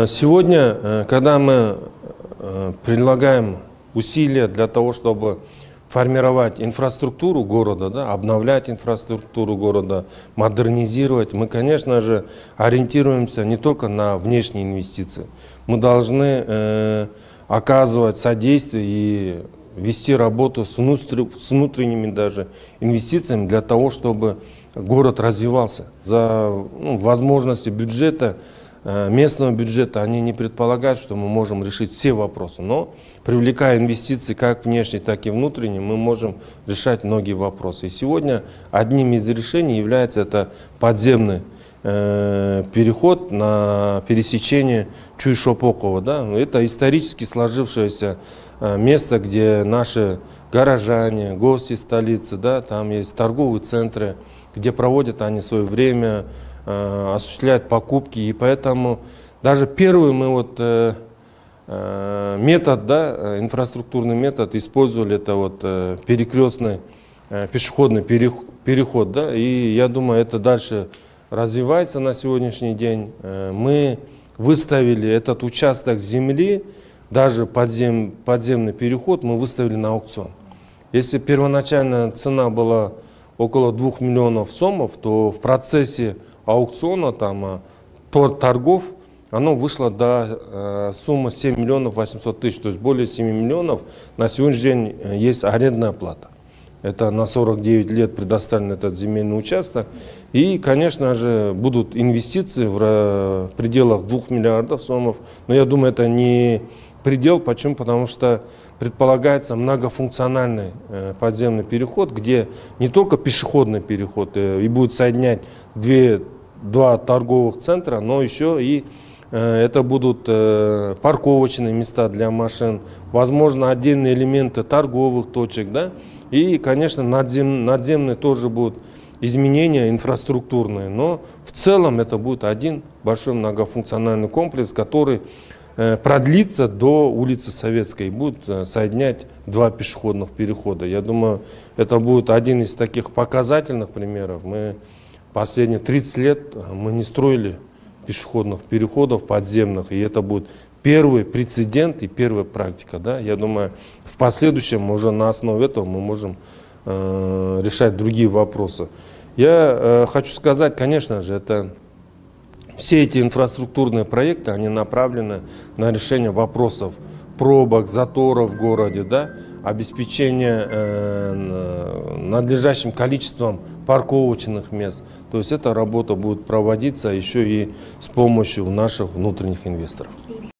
Сегодня, когда мы прилагаем усилия для того, чтобы формировать инфраструктуру города, да, обновлять инфраструктуру города, модернизировать, мы, конечно же, ориентируемся не только на внешние инвестиции. Мы должны оказывать содействие и вести работу с внутренними даже инвестициями для того, чтобы город развивался. За возможности бюджета, местного бюджета, они не предполагают, что мы можем решить все вопросы. Но привлекая инвестиции как внешние, так и внутренние, мы можем решать многие вопросы. И сегодня одним из решений является это подземный переход на пересечение Чуй-Шопокова. Да? Это исторически сложившееся место, где наши горожане, гости столицы, да, там есть торговые центры, где проводят они свое время, осуществляют покупки. И поэтому даже первый мы метод, да, инфраструктурный метод использовали, это перекрестный пешеходный переход. Да, и я думаю, это дальше развивается на сегодняшний день. Мы выставили этот участок земли, даже подземный переход, мы выставили на аукцион. Если первоначальная цена была около 2 миллионов сомов, то в процессе аукциона, торгов, оно вышло до суммы 7 миллионов 800 тысяч, то есть более 7 миллионов. На сегодняшний день есть арендная плата. Это на 49 лет предоставлен этот земельный участок. И, конечно же, будут инвестиции в пределах 2 миллиардов сомов. Но я думаю, это не предел. Почему? Потому что предполагается многофункциональный подземный переход, где не только пешеходный переход и будет соединять два торговых центра, но еще и это будут парковочные места для машин, возможно, отдельные элементы торговых точек, да? И, конечно, надземные тоже будут изменения инфраструктурные, но в целом это будет один большой многофункциональный комплекс, который продлится до улицы Советской и будет соединять два пешеходных перехода. Я думаю, это будет один из таких показательных примеров. Мы последние 30 лет мы не строили пешеходных переходов подземных, и это будет первый прецедент и первая практика. Да? Я думаю, в последующем уже на основе этого мы можем решать другие вопросы. Я хочу сказать, конечно же, все эти инфраструктурные проекты, они направлены на решение вопросов пробок, заторов в городе, да? Обеспечение надлежащим количеством парковочных мест. То есть эта работа будет проводиться еще и с помощью наших внутренних инвесторов.